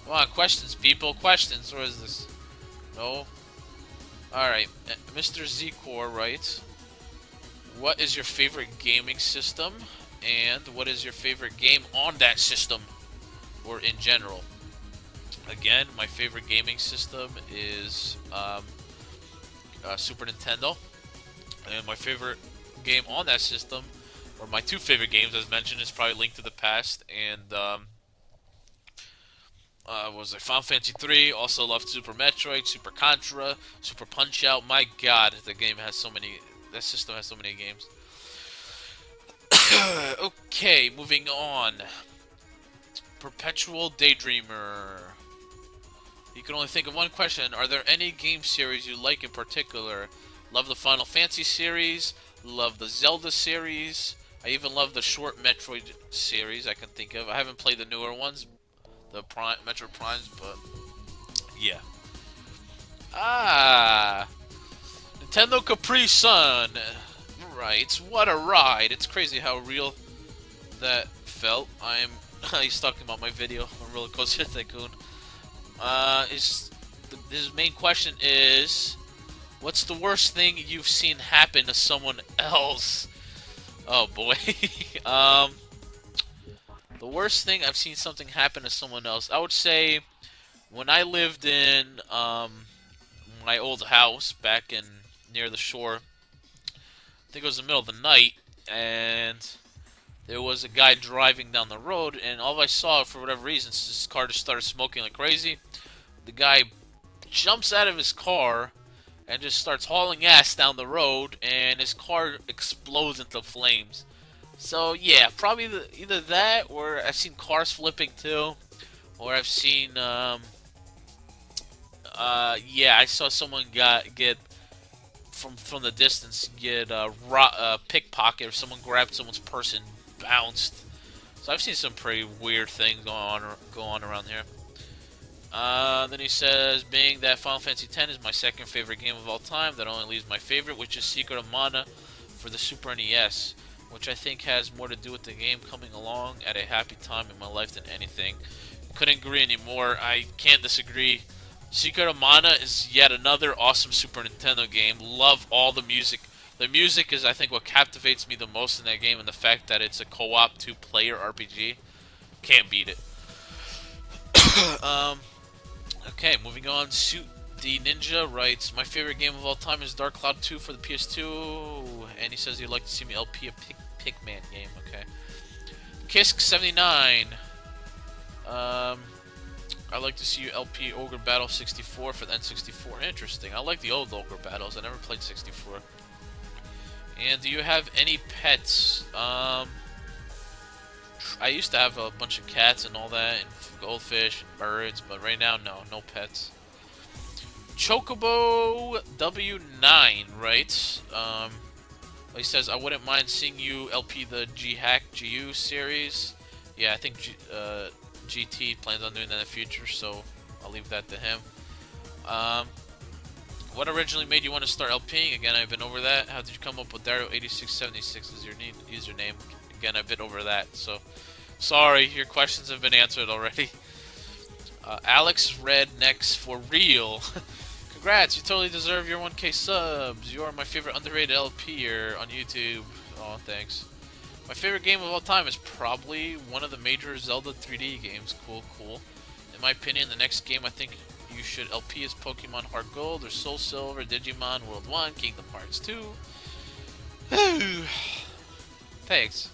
Come on, questions, people, questions. What is this? No. Alright, Mr. Zcor writes, what is your favorite gaming system? And what is your favorite game on that system? Or in general? Again, my favorite gaming system is Super Nintendo. And my favorite game on that system, or my two favorite games, as mentioned, is probably Link to the Past and was it Final Fantasy 3? Also loved Super Metroid, Super Contra, Super Punch Out. My God, the game has so many. That system has so many games. Okay, moving on. Perpetual Daydreamer. You can only think of one question. Are there any game series you like in particular? Love the Final Fantasy series. Love the Zelda series. I even love the short Metroid series I can think of. I haven't played the newer ones, the Metroid Primes, but yeah. Ah, Nintendo Capri Sun. Right, what a ride! It's crazy how real that felt. He's talking about my video on Roller Coaster Tycoon. His main question is, what's the worst thing you've seen happen to someone else? Oh boy. The worst thing I've seen something happen to someone else, I would say, when I lived in my old house back in near the shore. I think it was the middle of the night, and there was a guy driving down the road, and all I saw, for whatever reason, his car just started smoking like crazy. The guy jumps out of his car and just starts hauling ass down the road, and his car explodes into flames. So yeah, probably either that, or I've seen cars flipping too, or I've seen yeah, I saw someone get from the distance get pickpocket, or someone grabbed someone's purse and bounced. So I've seen some pretty weird things go on around here. Then he says, being that Final Fantasy X is my second favorite game of all time, that only leaves my favorite, which is Secret of Mana for the Super NES, which I think has more to do with the game coming along at a happy time in my life than anything. Couldn't agree anymore. I can't disagree. Secret of Mana is yet another awesome Super Nintendo game. Love all the music. The music is, I think, what captivates me the most in that game, and the fact that it's a co-op two-player RPG. Can't beat it. Okay, moving on. Suit the Ninja writes, my favorite game of all time is Dark Cloud 2 for the PS2, and he says he'd like to see me LP a Pigman game. Okay. Kisk79. I'd like to see you LP Ogre Battle 64 for the N64. Interesting. I like the old Ogre Battles. I never played 64. And do you have any pets? I used to have a bunch of cats and all that, and goldfish and birds, but right now, no pets. Chocobo W9 writes, he says, I wouldn't mind seeing you LP the G-Hack GU series. Yeah, I think GT plans on doing that in the future, so I'll leave that to him. What originally made you want to start LPing? Again, I've been over that. How did you come up with Dario8676 as your username? Again, I've been over that, so sorry, your questions have been answered already. Alex Rednecks for real. Congrats, you totally deserve your 1K subs. You are my favorite underrated LPer on YouTube. Oh, thanks. My favorite game of all time is probably one of the major Zelda 3D games. Cool. In my opinion, the next game I think you should LP is Pokemon Heart Gold or Soul Silver, Digimon World 1, Kingdom Hearts 2. Thanks.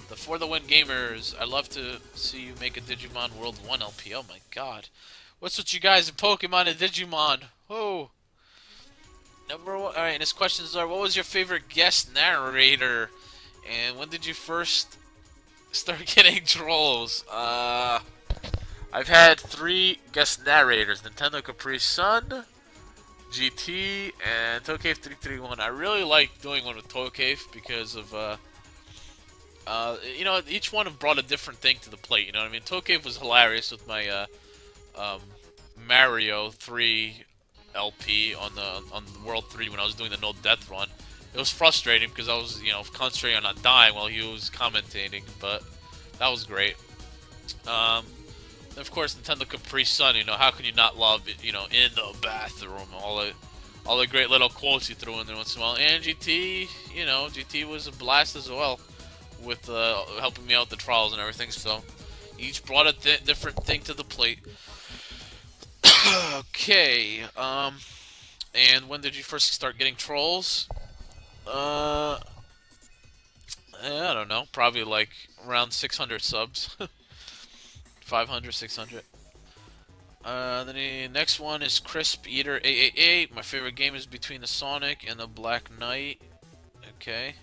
The For the Win Gamers, I'd love to see you make a Digimon World 1 LP. Oh my god. What's with you guys in Pokemon and Digimon? Oh. Number one. Alright, and his questions are, what was your favorite guest narrator? And when did you first start getting trolls? I've had 3 guest narrators. Nintendo Capri Sun, GT, and Tokave331. I really like doing one with Tokave because of, you know, each one brought a different thing to the plate, you know what I mean? Tokave was hilarious with my, Mario 3 LP on the World 3 when I was doing the No Death run. It was frustrating because I was, you know, concentrating on not dying while he was commentating, but that was great. Of course, Nintendo Capri Sun. You know, how can you not love it? You know, in the bathroom, all the great little quotes he threw in there once in a while. And GT, you know, GT was a blast as well with helping me out the trials and everything. So each brought a different thing to the plate. Okay. And when did you first start getting trolls? Uh, I don't know. Probably like around 600 subs. 500, 600. Then the next one is Crisp Eater 888. My favorite game is between the Sonic and the Black Knight. Okay.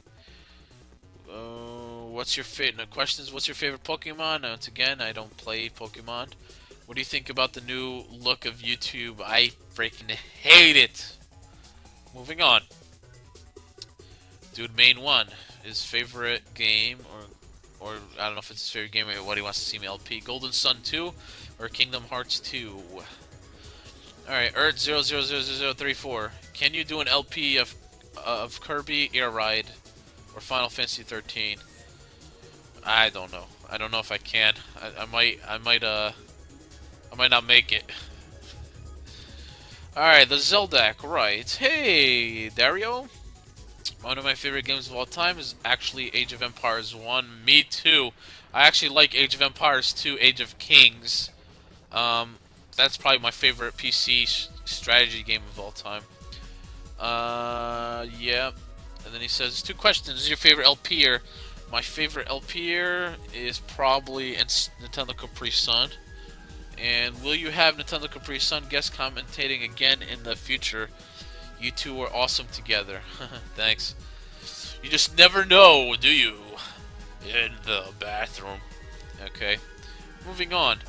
What's your favorite? Questions. What's your favorite Pokemon? Once again, I don't play Pokemon. What do you think about the new look of YouTube? I freaking hate it. Moving on. Dude, main one. His favorite game, or I don't know if it's his favorite game or what he wants to see me LP. Golden Sun 2 or Kingdom Hearts 2. Alright, Earth 000034. Can you do an LP of Kirby Air Ride or Final Fantasy 13? I don't know. I don't know if I can. I might not make it. Alright, the Zeldak, right. Hey, Dario. One of my favorite games of all time is actually Age of Empires 1. Me too. I actually like Age of Empires 2, Age of Kings. That's probably my favorite PC strategy game of all time. Yeah. And then he says, 2 questions. Is your favorite LPer? My favorite LPer is probably Nintendo Capri Sun. And will you have Nintendo Capri Sun guest commentating again in the future? You two were awesome together. Thanks. You just never know, do you? In the bathroom. Okay. Moving on.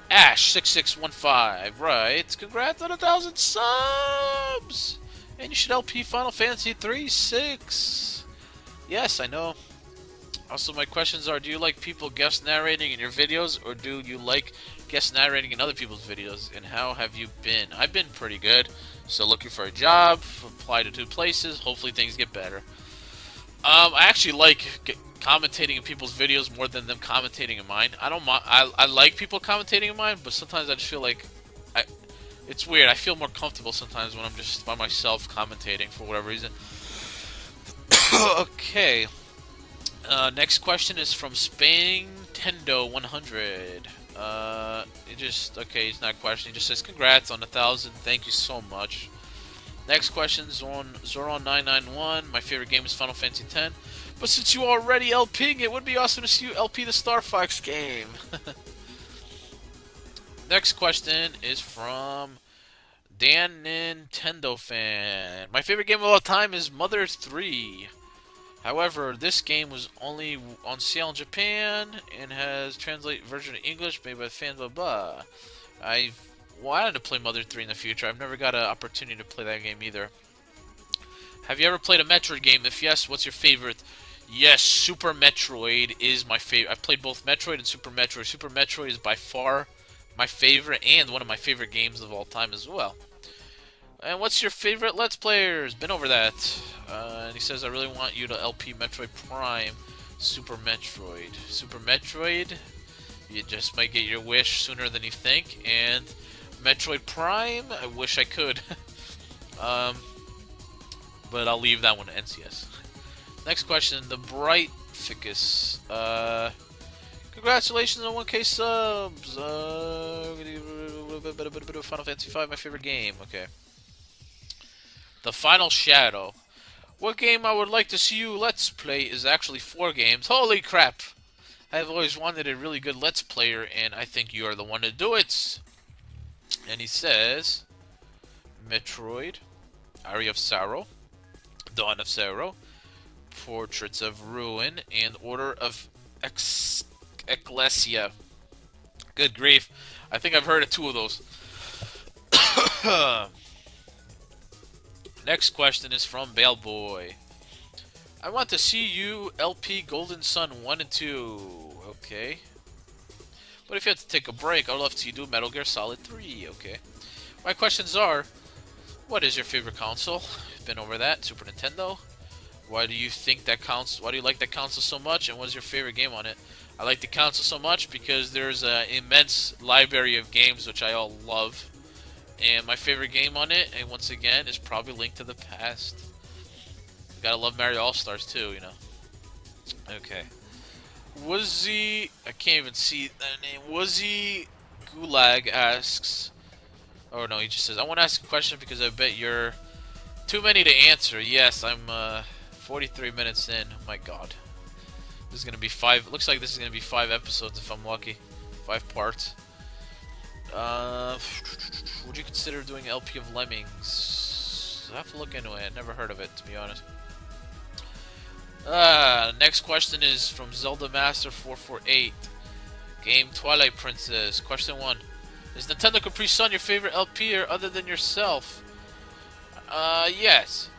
Ash6615. Right. Congrats on 1,000 subs! And you should LP Final Fantasy 3-6. Yes, I know. Also, my questions are, do you like people guest narrating in your videos, or do you like guest narrating in other people's videos, and how have you been? I've been pretty good. Still looking for a job, apply to 2 places, hopefully things get better. I actually like commentating in people's videos more than them commentating in mine. I don't mind. I like people commentating in mine, but sometimes I just feel like it's weird. I feel more comfortable sometimes when I'm just by myself commentating for whatever reason. Okay. Next question is from Spangtendo100. Okay, he's not questioning. He just says, congrats on 1,000. Thank you so much. Next question is on Zoron991. My favorite game is Final Fantasy X. But since you already LPing, it would be awesome to see you LP the Star Fox game. Next question is from Dan Nintendo Fan. My favorite game of all time is Mother 3. However, this game was only on sale in Japan and has translated version in English made by fans, blah blah. I wanted to play Mother 3 in the future. I've never got an opportunity to play that game either. Have you ever played a Metroid game? If yes, what's your favorite? Yes, Super Metroid is my favorite. I've played both Metroid and Super Metroid. Super Metroid is by far my favorite and one of my favorite games of all time as well. And what's your favorite Let's Players? Been over that. And he says, I really want you to LP Metroid Prime Super Metroid. Super Metroid, you just might get your wish sooner than you think. And Metroid Prime, I wish I could. But I'll leave that one to NCS. Next question, the Bright Ficus. Congratulations on 1K subs. Final Fantasy V, my favorite game. Okay. The Final Shadow. What game I would like to see you Let's Play is actually 4 games. Holy crap! I've always wanted a really good Let's Player, and I think you are the one to do it. And he says, Metroid, Aria of Sorrow, Dawn of Sorrow, Portraits of Ruin, and Order of Ecclesia. Good grief. I think I've heard of 2 of those. Next question is from Bellboy. I want to see you LP Golden Sun 1 and 2. Okay. But if you had to take a break, I would love to see you do Metal Gear Solid 3. Okay. My questions are, what is your favorite console? Been over that. Super Nintendo. Why do you think that console? Why do you like that console so much? And what is your favorite game on it? I like the console so much because there's an immense library of games which I all love. And my favorite game on it, and once again, is probably Link to the Past. You gotta love Mario All Stars too, you know. Okay. Wuzzy, I can't even see that name. Wuzzy Gulag asks, oh no, he just says, I want to ask a question because I bet you're too many to answer. Yes, I'm 43 minutes in. Oh my god. This is gonna be looks like this is gonna be 5 episodes if I'm lucky. 5 parts. Would you consider doing LP of Lemmings? I have to look into it. Never heard of it, to be honest. Next question is from Zelda Master 448. Game Twilight Princess. Question 1. Is Nintendo Capri Sun your favorite LP or other than yourself? Yes.